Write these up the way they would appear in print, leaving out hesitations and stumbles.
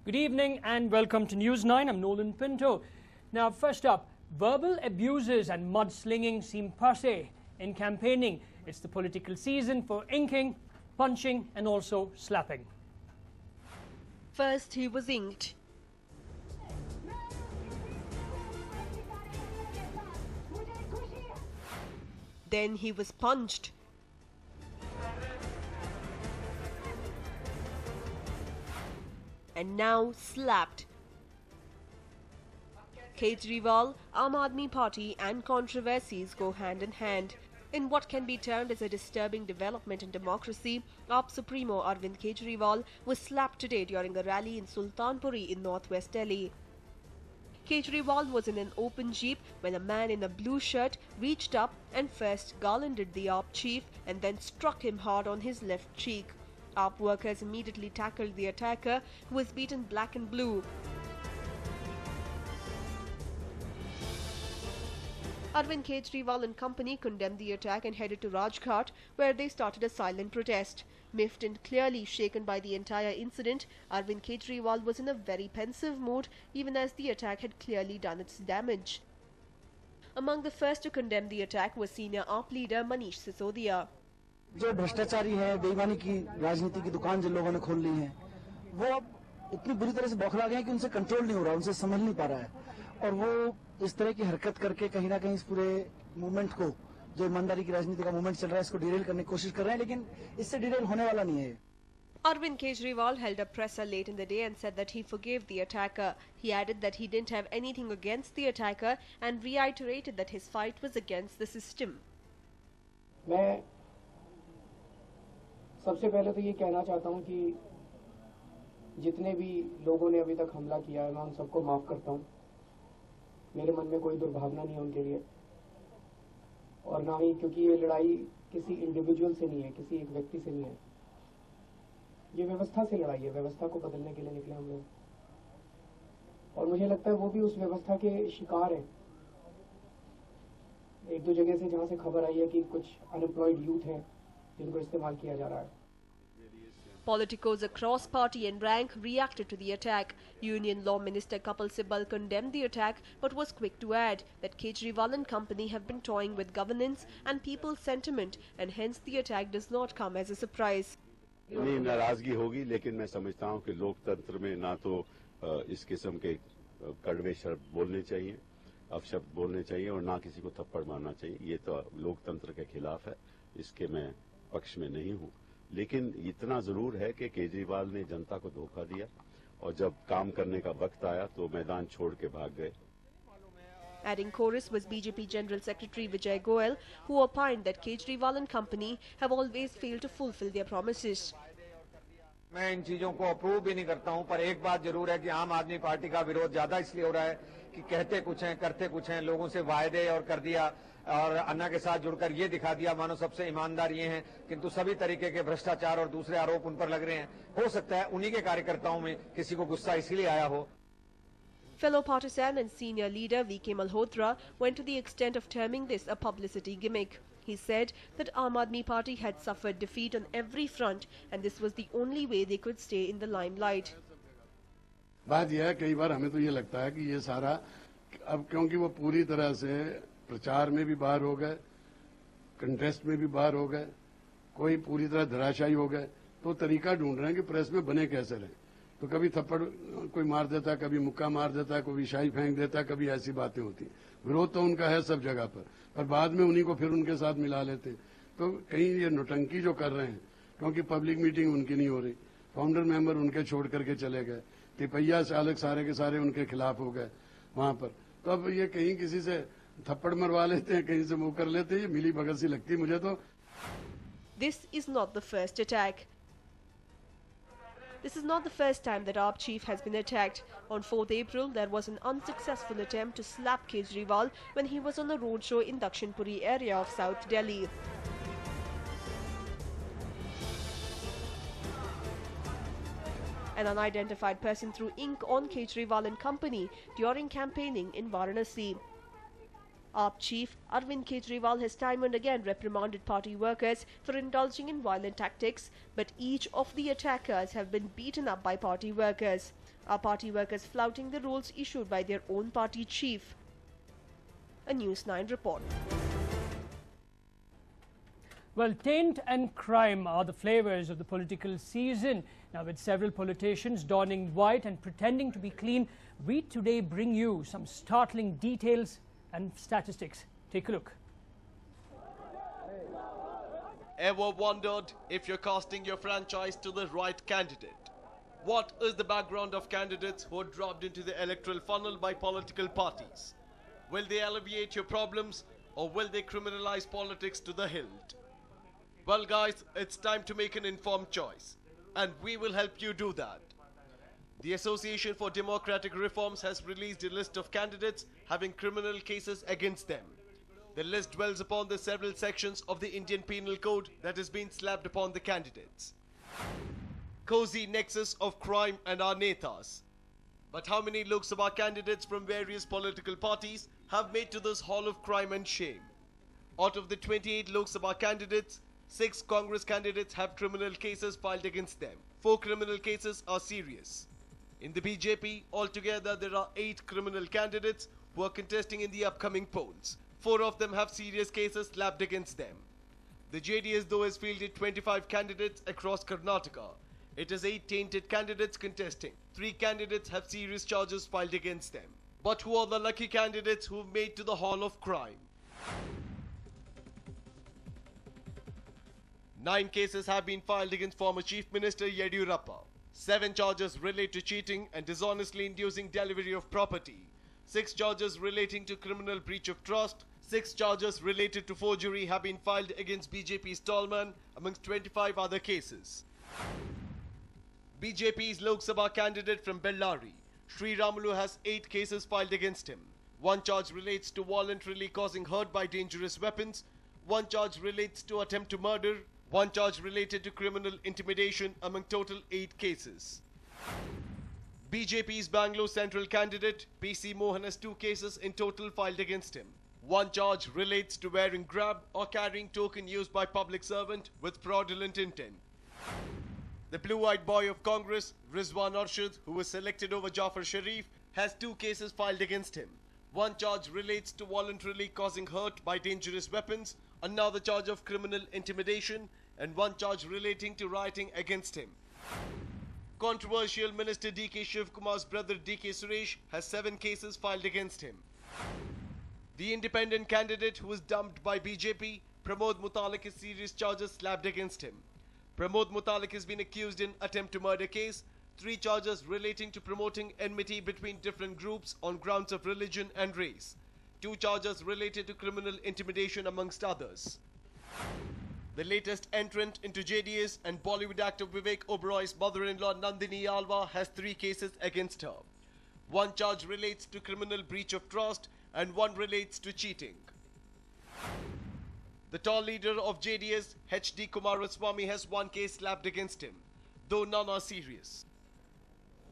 Good evening and welcome to News 9. I'm Nolan Pinto. Now, first up, verbal abuses and mudslinging seem passé in campaigning. It's the political season for inking, punching and also slapping. First, he was inked. Then he was punched. And now slapped. Kejriwal, Aam Aadmi Party and controversies go hand in hand. In what can be termed as a disturbing development in democracy, AAP Supremo Arvind Kejriwal was slapped today during a rally in Sultanpuri in northwest Delhi. Kejriwal was in an open jeep when a man in a blue shirt reached up and first garlanded the AAP chief and then struck him hard on his left cheek. AAP workers immediately tackled the attacker, who was beaten black and blue. Arvind Kejriwal and company condemned the attack and headed to Rajghat, where they started a silent protest. Miffed and clearly shaken by the entire incident, Arvind Kejriwal was in a very pensive mood, even as the attack had clearly done its damage. Among the first to condemn the attack was senior AAP leader Manish Sisodia. जो भ्रष्टाचारी है, बेईमानी की राजनीति की दुकान जिन लोगों ने खोल ली है, वो अब इतनी बुरी तरह से बौखला गए हैं कि उनसे कंट्रोल नहीं हो रहा, उनसे संभल नहीं पा रहा है, और वो इस तरह की हरकत करके कहीं ना कहीं इस पूरे मूवमेंट को, जो ईमानदारी की राजनीति का मूवमेंट चल रहा है, इसको डिरेल करने की कोशिश कर रहे हैं, लेकिन इससे डिरेल होने वाला नहीं है. Arvind Kejriwal held a presser late in the day and said that he forgave the attacker. He added that he didn't have anything against the attacker and reiterated that his fight was against the system. मैं सबसे पहले तो ये कहना चाहता हूँ कि जितने भी लोगों ने अभी तक हमला किया है, मैं उन सबको माफ करता हूँ. मेरे मन में कोई दुर्भावना नहीं है उनके लिए, और ना ही, क्योंकि ये लड़ाई किसी इंडिविजुअल से नहीं है, किसी एक व्यक्ति से नहीं है. ये व्यवस्था से लड़ाई है, व्यवस्था को बदलने के लिए निकले हम लोग, और मुझे लगता है वो भी उस व्यवस्था के शिकार हैं. एक दो जगह से जहाँ से खबर आई है कि कुछ अनएम्प्लॉयड यूथ हैं जिनको इस्तेमाल किया जा रहा है. Politicos across party and rank reacted to the attack. Union Law Minister Kapil Sibal condemned the attack but was quick to add that Kejriwal and company have been toying with governance and people's sentiment, and hence the attack does not come as a surprise. नहीं, नाराजगी होगी, लेकिन मैं समझता हूं कि लोकतंत्र में ना तो इस किस्म के कड़वे शब्द बोलने चाहिए, अपशब्द बोलने चाहिए, और ना किसी को थप्पड़ मारना चाहिए. ये तो लोकतंत्र के खिलाफ है, इसके मैं पक्ष में नहीं हूं. लेकिन इतना जरूर है कि केजरीवाल ने जनता को धोखा दिया, और जब काम करने का वक्त आया तो मैदान छोड़ के भाग गए. Adding chorus was BJP General Secretary Vijay Goel, who opined that Kejriwal and company have always failed to fulfill their promises. मैं इन चीजों को अप्रूव भी नहीं करता हूं, पर एक बात जरूर है कि आम आदमी पार्टी का विरोध ज्यादा इसलिए हो रहा है कि कहते कुछ हैं, करते कुछ हैं. लोगों से वायदे और कर दिया, और अन्ना के साथ जुड़कर ये दिखा दिया मानो सबसे ईमानदार ये हैं, किंतु सभी तरीके के भ्रष्टाचार और दूसरे आरोप उन पर लग रहे हैं. हो सकता है उन्हीं के कार्यकर्ताओं में किसी को गुस्सा इसलिए आया हो. Fellow partisan and senior leader V.K. Malhotra went to the extent of terming this a publicity gimmick. He said that Aam Aadmi Party had suffered defeat on every front and this was the only way they could stay in the limelight. बात यह है, कई बार हमें तो ये लगता है कि ये सारा अब क्योंकि वो पूरी तरह से प्रचार में भी बाहर हो गए, कंटेस्ट में भी बाहर हो गए, कोई पूरी तरह धराशायी हो गए, तो तरीका ढूंढ रहे हैं कि प्रेस में बने कैसे रहे. तो कभी थप्पड़ कोई मार देता है, कभी मुक्का मार देता है, कोई शाही फेंक देता है, कभी ऐसी बातें होती. विरोध तो उनका है सब जगह पर बाद में उन्हीं को फिर उनके साथ मिला लेते. तो कहीं ये नौटंकी जो कर रहे हैं, क्योंकि पब्लिक मीटिंग उनकी नहीं हो रही, फाउंडर मेंबर उनके छोड़ करके चले गए, तिपैया चालक सारे के सारे उनके खिलाफ हो गए वहां पर. तो अब ये कहीं किसी से थप्पड़ मरवा लेते हैं, कहीं से मुंह कर लेते हैं. ये मिली भगत सी लगती है मुझे तो. This is not the first attack. This is not the first time that AAP chief has been attacked. On 4th April, there was an unsuccessful attempt to slap Kejriwal when he was on a roadshow in Dakshinpuri area of South Delhi. An unidentified person threw ink on Kejriwal and company during campaigning in Varanasi. AAP chief Arvind Kejriwal has time and again reprimanded party workers for indulging in violent tactics, but each of the attackers have been beaten up by party workers. Are party workers flouting the rules issued by their own party chief? A News9 report. Well, taint and crime are the flavours of the political season. Now, with several politicians donning white and pretending to be clean, we today bring you some startling details and statistics. Take a look. Ever wondered if you're casting your franchise to the right candidate? What is the background of candidates who are dropped into the electoral funnel by political parties? Will they alleviate your problems, or will they criminalize politics to the hilt? Well guys, it's time to make an informed choice, and we will help you do that. The Association for Democratic Reforms has released a list of candidates having criminal cases against them. The list dwells upon the several sections of the Indian Penal Code that has been slapped upon the candidates. Cozy nexus of crime and our netas. But how many Lok Sabha candidates from various political parties have made to this hall of crime and shame? Out of the 28 Lok Sabha candidates, 6 Congress candidates have criminal cases filed against them. 4 criminal cases are serious. In the BJP, altogether there are 8 criminal candidates who are contesting in the upcoming polls. 4 of them have serious cases slapped against them. The JDS though has fielded 25 candidates across Karnataka. It has 8 tainted candidates contesting. 3 candidates have serious charges filed against them. But who are the lucky candidates who've made to the hall of crime? 9 cases have been filed against former Chief Minister Yediyurappa. 7 charges relate to cheating and dishonestly inducing delivery of property. 6 charges relating to criminal breach of trust. 6 charges related to forgery have been filed against BJP's Tallman, amongst 25 other cases. BJP's Lok Sabha candidate from Bellary, Sri Ramulu, has 8 cases filed against him. 1 charge relates to voluntarily causing hurt by dangerous weapons. 1 charge relates to attempt to murder. 1 charge related to criminal intimidation, among total 8 cases. BJP's Bangalore Central candidate, PC Mohan, has 2 cases in total filed against him. 1 charge relates to wearing grab or carrying token used by public servant with fraudulent intent. The blue-eyed boy of Congress, Rizwan Arshad, who was selected over Jafar Sharif, has 2 cases filed against him. 1 charge relates to voluntarily causing hurt by dangerous weapons, another charge of criminal intimidation, and 1 charge relating to rioting against him. Controversial Minister D.K. Shivkumar's brother D.K. Suresh has 7 cases filed against him. The independent candidate who was dumped by BJP, Pramod Mutalik, has serious charges slapped against him. Pramod Mutalik has been accused in attempt to murder case, 3 charges relating to promoting enmity between different groups on grounds of religion and race. 2 charges related to criminal intimidation, amongst others. The latest entrant into JDS and Bollywood actor Vivek Oberoi's mother-in-law Nandini Alva has 3 cases against her. 1 charge relates to criminal breach of trust and 1 relates to cheating. The tall leader of JDS, H.D. Kumaraswamy, has 1 case slapped against him, though none are serious.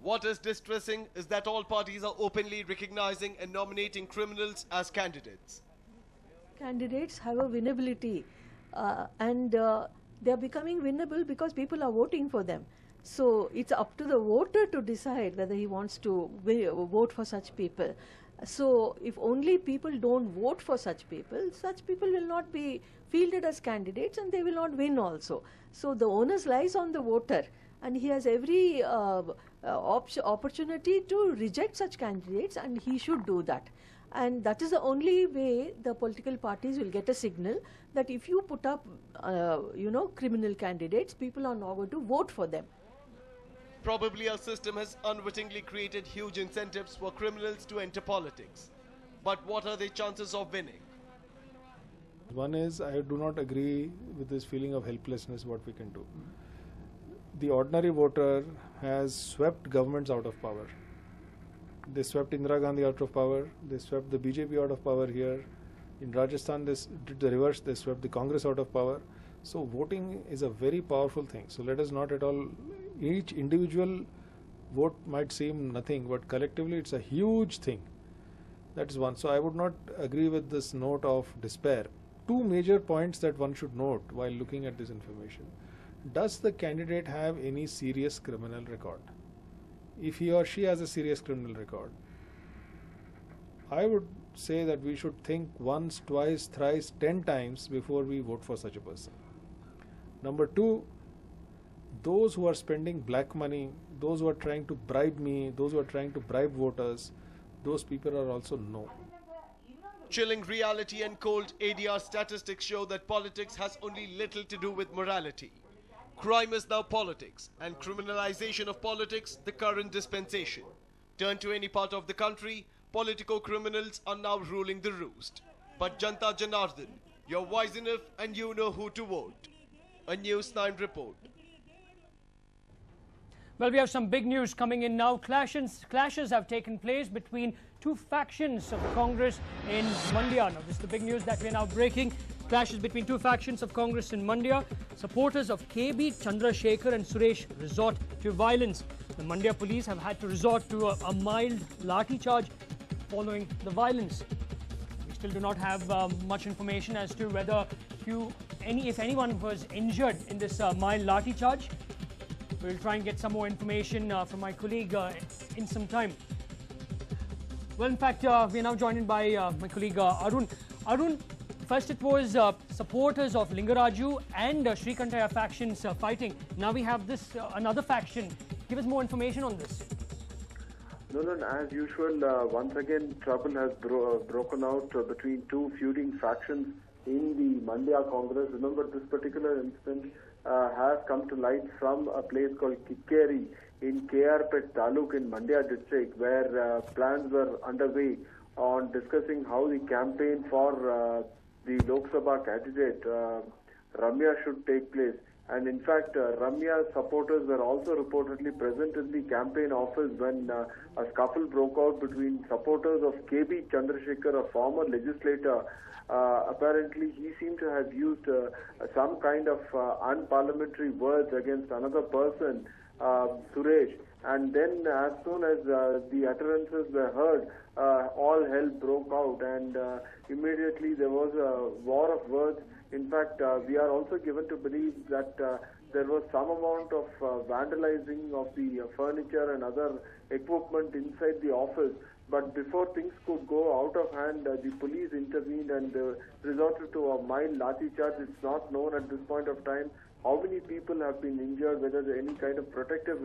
What is distressing is that all parties are openly recognizing and nominating criminals as candidates. Candidates have a winnability and they are becoming winnable because people are voting for them. So it's up to the voter to decide whether he wants to vote for such people. So if only people don't vote for such people will not be fielded as candidates and they will not win also. So the onus lies on the voter, and he has every opportunity to reject such candidates, and he should do that. And that is the only way the political parties will get a signal that if you put up, criminal candidates, people are not going to vote for them. Probably our system has unwittingly created huge incentives for criminals to enter politics. But what are their chances of winning? One is, I do not agree with this feeling of helplessness what we can do. The ordinary voter has swept governments out of power. They swept Indira Gandhi out of power, they swept the BJP out of power here. In Rajasthan they did the reverse, they swept the Congress out of power. So voting is a very powerful thing. So let us not at all, each individual vote might seem nothing, but collectively it's a huge thing. That is one. So I would not agree with this note of despair. 2 major points that one should note while looking at this information. Does the candidate have any serious criminal record? if he or she has a serious criminal record, I would say that we should think once, twice, thrice, 10 times before we vote for such a person. Number two, those who are spending black money, those who are trying to bribe me, those who are trying to bribe voters, those people are also no. Chilling reality and cold ADR statistics show that politics has only little to do with morality. Crime is now politics, and criminalization of politics the current dispensation. Turn to any part of the country, political criminals are now ruling the roost. But Janta Janardhan, you're wise enough and you know who to vote. A News9 report. Well, we have some big news coming in now. Clashes have taken place between two factions of the Congress in Mandya. Now, this is the big news that we are now breaking. Clashes between two factions of Congress in Mandya. Supporters of KB, Chandrasekhar and Suresh resort to violence. The Mandya police have had to resort to a mild lathi charge following the violence. We still do not have much information as to whether if anyone was injured in this mild lathi charge. We'll try and get some more information from my colleague in some time. Well, in fact, we are now joined by my colleague Arun. Arun, first it was supporters of Lingaraju and Srikantaya factions fighting. Now we have this another faction. Give us more information on this. Nolan, as usual, once again, trouble has broken out between two feuding factions in the Mandya Congress. Remember, this particular instance has come to light from a place called Kikkeri in KRPet Taluk in Mandya district, where plans were underway on discussing how the campaign for the Lok Sabha candidate Ramya should take place. And in fact, Ramya's supporters were also reportedly present in the campaign office when a scuffle broke out between supporters of KB Chandrasekhar, a former legislator. Apparently, he seemed to have used some kind of unparliamentary words against another person, Suresh. And then as soon as the utterances were heard, all hell broke out, and immediately there was a war of words. In fact, we are also given to believe that there was some amount of vandalizing of the furniture and other equipment inside the office. But before things could go out of hand, the police intervened and resorted to a mild lathi charge. It's not known at this point of time how many people have been injured, whether any kind of protective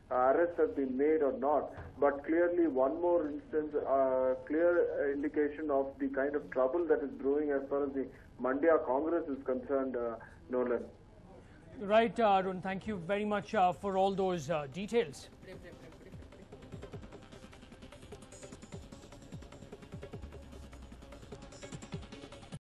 arrests have been made or not. But clearly, one more instance, clear indication of the kind of trouble that is brewing as far as the Mandya Congress is concerned, Nolan. Right, Arun. Thank you very much for all those details.